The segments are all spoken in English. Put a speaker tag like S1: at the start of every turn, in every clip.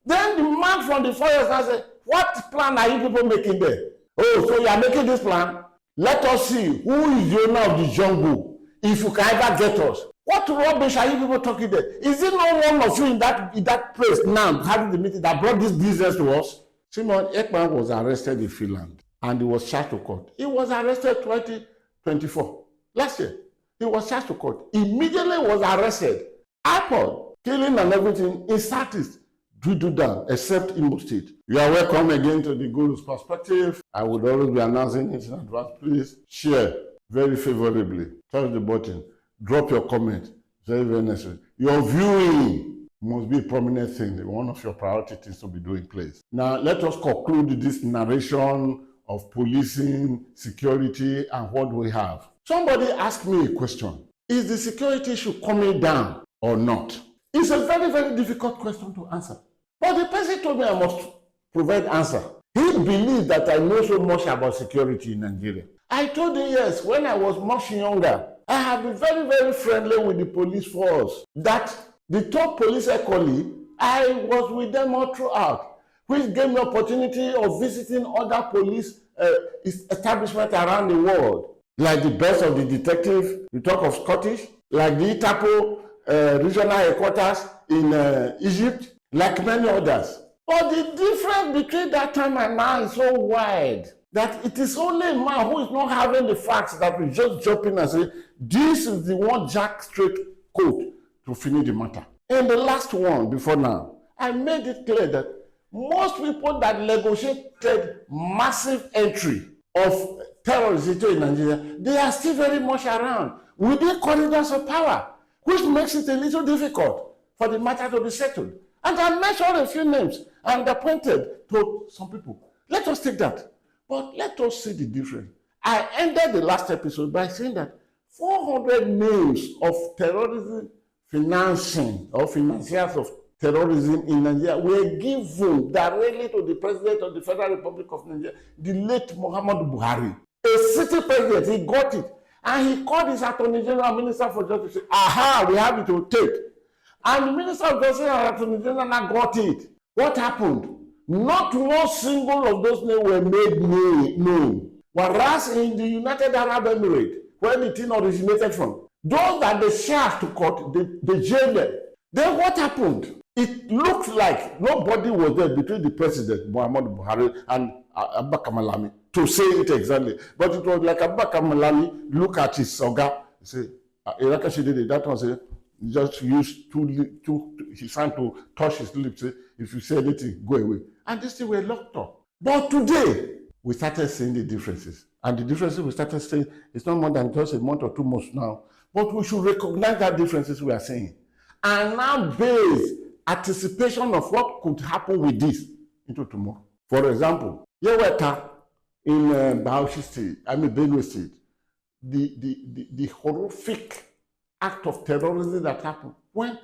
S1: Then the man from the forest now said, what plan are you people making there? Oh, so you are making this plan? Let us see who is the owner of the jungle, if you can ever get us. What rubbish are you people talking there? Is it not one of you in that place now having the meeting that brought this business to us? Simon Ekpa was arrested in Finland and he was charged to court. He was arrested 2024, last year. He was charged to court. Immediately was arrested. Apple, killing and everything in Southeast, do down, except Imo State. You are welcome again to the Guru's Perspective. I would always be announcing it in advance. Please share very favorably. Touch the button. Drop your comment. Very, very necessary. Your viewing must be a prominent thing. One of your priorities to be doing, please. Now, let us conclude this narration of policing, security, and what we have. Somebody asked me a question. Is the security issue coming down or not? It's a very, very difficult question to answer. But the person told me I must provide answer. He believes that I know so much about security in Nigeria. I told him yes, when I was much younger, I have been very, very friendly with the police force. That the top police colleague, I was with them all throughout, which gave me opportunity of visiting other police establishments around the world, like the best of the detective, you talk of Scottish, like the Itapo regional headquarters in Egypt, like many others. But the difference between that time and now is so wide that it is only a man who is not having the facts that will just jump in and say, this is the one Jack straight quote to finish the matter. In the last one before now, I made it clear that most people that negotiated massive entry of terrorism in Nigeria, they are still very much around within corridors of power, which makes it a little difficult for the matter to be settled. And I mentioned a few names and appointed to some people. Let us take that. But let us see the difference. I ended the last episode by saying that 400 names of terrorism financing or financiers of terrorism in Nigeria were given directly to the President of the Federal Republic of Nigeria, the late Muhammadu Buhari. A city president, he got it. And he called his Attorney General, Minister for Justice, to say, aha, we have it to take. And the Minister of Justice and Attorney General got it. What happened? Not one single of those names were made known. Whereas in the United Arab Emirates, where the thing originated from, those that they charged to court, they jailed them. Then what happened? It looked like nobody was there between the President, Muhammadu Buhari, and Abubakar Malami to say it exactly. But it was like Abubakar Malami look at his soga, say, Iraka she did it. That one say, just use his hand to touch his lips. Say, if you say anything, go away. And these things were locked up. But today, we started seeing the differences. And the differences we started seeing, it's not more than just a month or 2 months now. But we should recognize that differences we are seeing. And now base anticipation of what could happen with this into tomorrow. For example, Yeweta in Bauchi State, Benue State, the horrific act of terrorism that happened when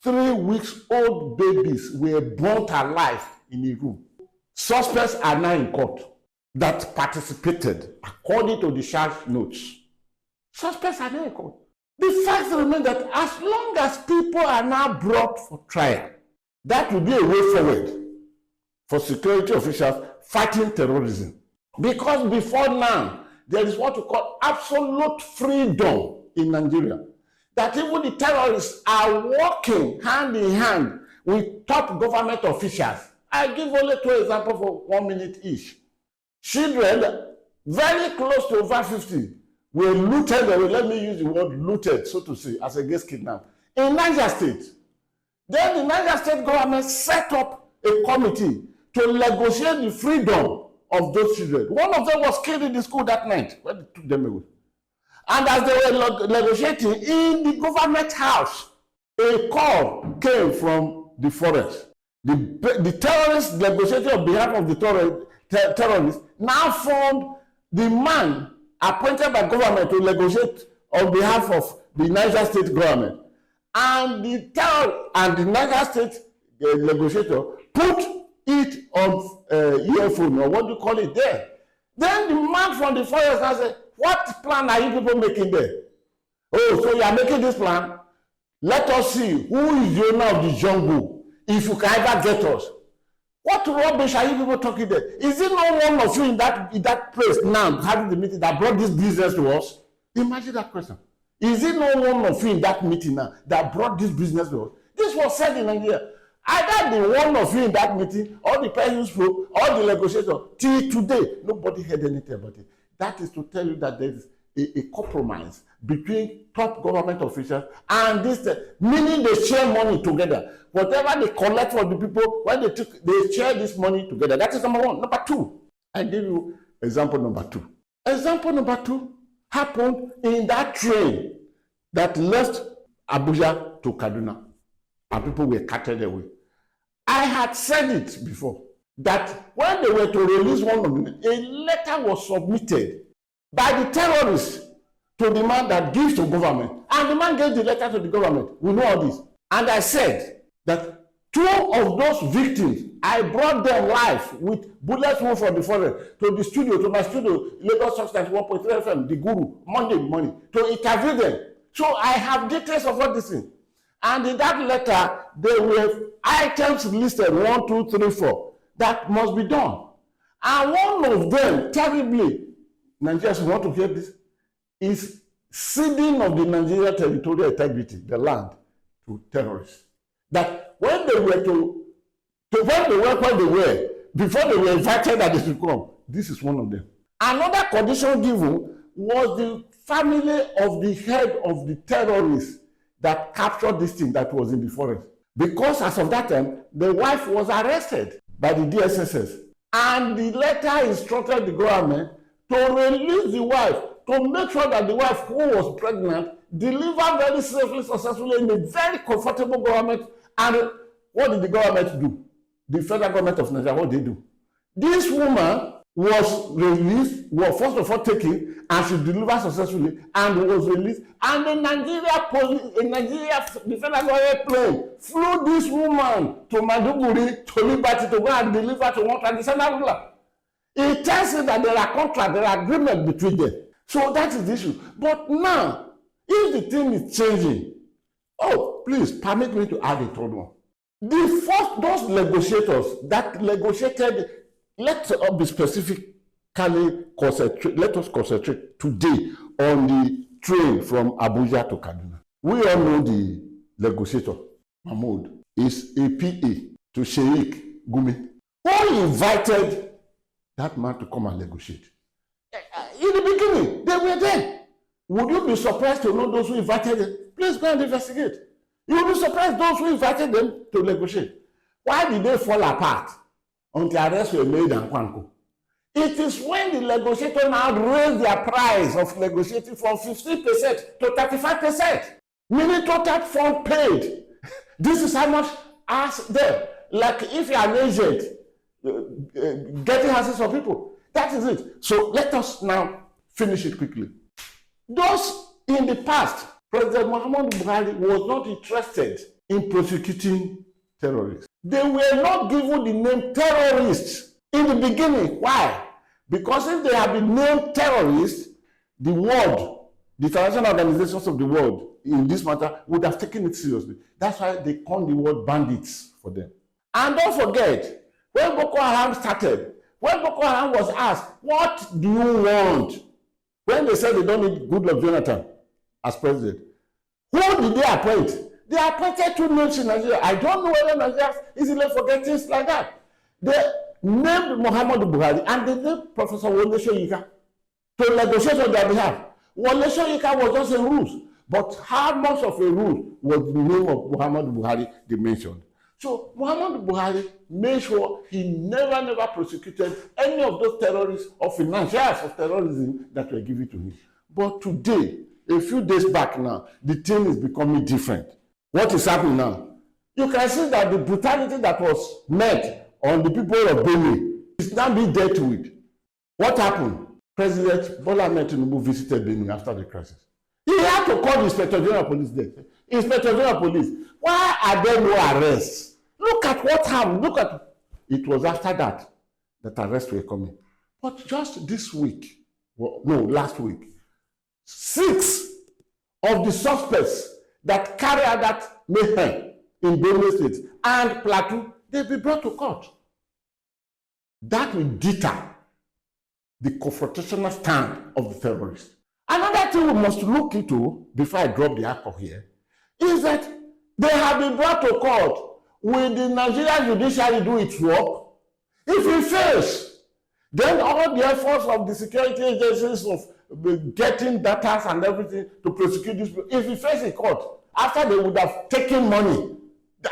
S1: 3-week-old babies were burnt alive in a room. Suspects are now in court that participated according to the charge notes. Suspects are now in court. The fact remains that as long as people are now brought for trial, that will be a way forward for security officials fighting terrorism. Because before now, there is what we call absolute freedom in Nigeria. That even the terrorists are working hand in hand with top government officials. I give only 2 examples for 1 minute each. Children, very close to over 50, were looted, or let me use the word looted, so to say, as against kidnapped, in Niger State. Then the Niger State government set up a committee to negotiate the freedom of those children. One of them was killed in the school that night when they took them away. And as they were negotiating in the government house, a call came from the forest. The terrorists negotiating on behalf of the terrorists now formed the man appointed by government to negotiate on behalf of the Niger State government. And the Niger State negotiator put it on earphone, or what do you call it there. Then the man from the forest now said, what plan are you people making there? Oh, so you are making this plan? Let us see who is the owner of the jungle, if you can ever get us. What rubbish are you people talking there? Is it not one of you in that place now having the meeting that brought this business to us? Imagine that question. Is it not one of you in that meeting now that brought this business to us? This was said in Nigeria. Either the one of you in that meeting, or the person who spoke, or the negotiator, till today, nobody heard anything about it. That is to tell you that there is a compromise between top government officials and this, meaning they share money together. Whatever they collect from the people, when they share this money together. That is number one. Number two, I give you example number two. Example number two happened in that train that left Abuja to Kaduna, and people were carted away. I had said it before, that when they were to release one of them, a letter was submitted by the terrorists to the man that gives to government. And the man gave the letter to the government. We know all this. And I said that two of those victims, I brought them live with bullets wound from the forest to the studio, to my studio, Lagos Substance 1.3 FM, the Guru, Monday morning, to interview them. So I have details of all this thing. And in that letter, there were items listed 1, 2, 3, 4 that must be done. And one of them, terribly, Nigerians want to hear this, is ceding of the Nigerian territorial integrity, the land, to terrorists. That when they were before they were invited that they should come, this is one of them. Another condition given was the family of the head of the terrorists that captured this thing that was in the forest. Because as of that time, the wife was arrested by the DSSS. And the letter instructed the government to release the wife, to make sure that the wife who was pregnant delivered very safely, successfully in a very comfortable government. And what did the government do? The federal government of Nigeria, what did they do? This woman was released, was first of all taken, and she delivered successfully and was released. And the Nigeria police, the federal government plane flew this woman to Maiduguri, to Liberty, to go and deliver to one traditional ruler. It tells you that there are contracts, there are agreements between them. So that is the issue. But now, if the thing is changing, oh, please permit me to add a third one. Those negotiators that negotiated, let's be specifically concentrate. Let us concentrate today on the train from Abuja to Kaduna. We all know the negotiator, Mahmoud, is a PA to Sheikh Gumi, who invited that man to come and negotiate. In the beginning, they were there. Would you be surprised to know those who invited them? Please go and investigate. You will be surprised those who invited them to negotiate. Why did they fall apart until arrests were made and Kwanko? It is when the negotiator now raised their price of negotiating from 15% to 35%, meaning total fund paid. This is how much asked them. Like if you are an agent, getting houses for people. That is it. So let us now finish it quickly. Those in the past, President Muhammadu Buhari was not interested in prosecuting terrorists. They were not given the name terrorists in the beginning. Why? Because if they had been named terrorists, the world, the international organizations of the world in this matter would have taken it seriously. That's why they called the word bandits for them. And don't forget, when Boko Haram started, when Boko Haram was asked, what do you want? When they said they don't need Goodluck Jonathan as president, who did they appoint? They appointed two names in Nigeria. I don't know whether Nigeria easily forget things like that. They named Muhammadu Buhari and they named Professor Wole Soyinka to negotiate on their behalf. Wole Soyinka was just a ruse. But how much of a rule was the name of Muhammadu Buhari they mentioned? So Muhammadu Buhari made sure he never prosecuted any of those terrorists or financiers of terrorism that were given to him. But today, a few days back now, the thing is becoming different. What is happening now? You can see that the brutality that was met on the people of Benue is now being dealt with. What happened? President Bola Ahmed Tinubu visited Benue after the crisis. He had to call the Inspector General of Police there. Inspector General of Police, why are there no arrests? Look at what happened. Look at it. Was after that arrests were coming. But just this week, last week, 6 of the suspects that carry out that mayhem in Benue State and Plateau, they'll be brought to court. That will deter the confrontational stand of the terrorists. Another thing we must look into, before I drop the alcohol here, is that they have been brought to court. Will the Nigerian judiciary do its work? If it fails, then all the efforts of the security agencies of getting data and everything to prosecute this, if it fails in court, after they would have taken money,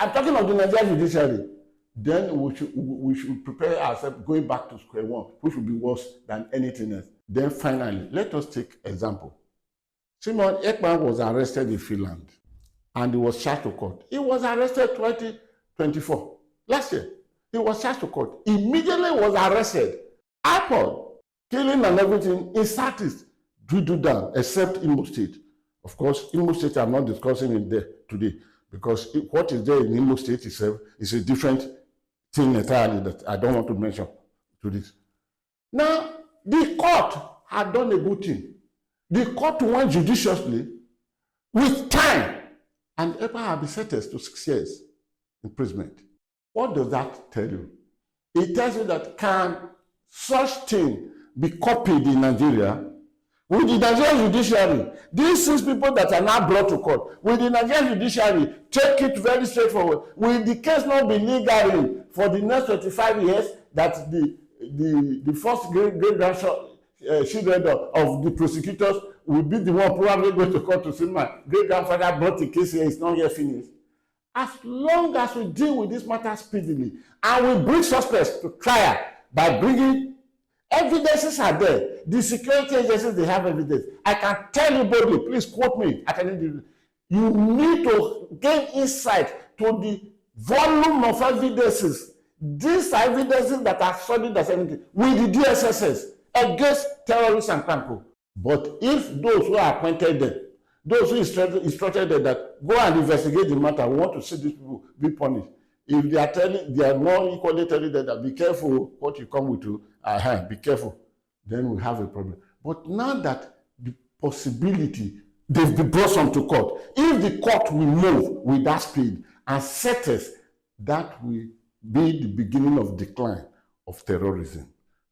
S1: I'm talking of the Nigerian judiciary, then we should prepare ourselves going back to square one, which will be worse than anything else. Then finally, let us take example. Simon Ekpa was arrested in Finland and he was charged to court. He was arrested 2024, last year. He was charged to court. Immediately was arrested. Apple, killing and everything in Southeast, do down, except Imo State. Of course, Imo State, I'm not discussing it there today, because what is there in Imo State itself is a different thing entirely that I don't want to mention to this. Now, the court had done a good thing. The court went judiciously with time, and Ekpa had been sentenced to 6 years imprisonment. What does that tell you? It tells you that can such thing be copied in Nigeria? With the Nigerian judiciary, these 6 people that are now brought to court, will the Nigerian judiciary take it very straightforward? Will the case not be legal for the next 25 years that the first great-grandchildren of the prosecutors will be the one probably going to court to say, my great-grandfather brought the case here, it's not yet finished? As long as we deal with this matter speedily and we bring suspects to trial by bringing evidences are there. The security agencies, they have evidence. I can tell you boldly, please quote me. You need to gain insight to the volume of evidences. These are evidences that are solid as anything with the DSSS against terrorists and crime. But if those who are appointed them, those who instructed them that go and investigate the matter, we want to see these people be punished. If they are not equally telling them that be careful what you come with to, be careful, then we have a problem. But now that the possibility, they've been brought some to court, if the court will move with that speed and set us, that will be the beginning of decline of terrorism.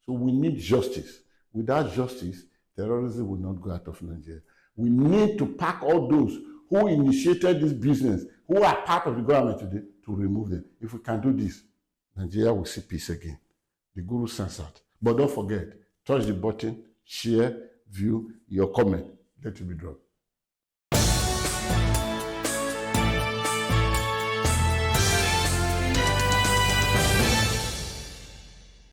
S1: So we need justice. Without justice, terrorism will not go out of Nigeria. We need to pack all those who initiated this business, who are part of the government today, to remove them. If we can do this, Nigeria will see peace again. The Guru sends out. But don't forget, touch the button, share, view, your comment. Let it be dropped.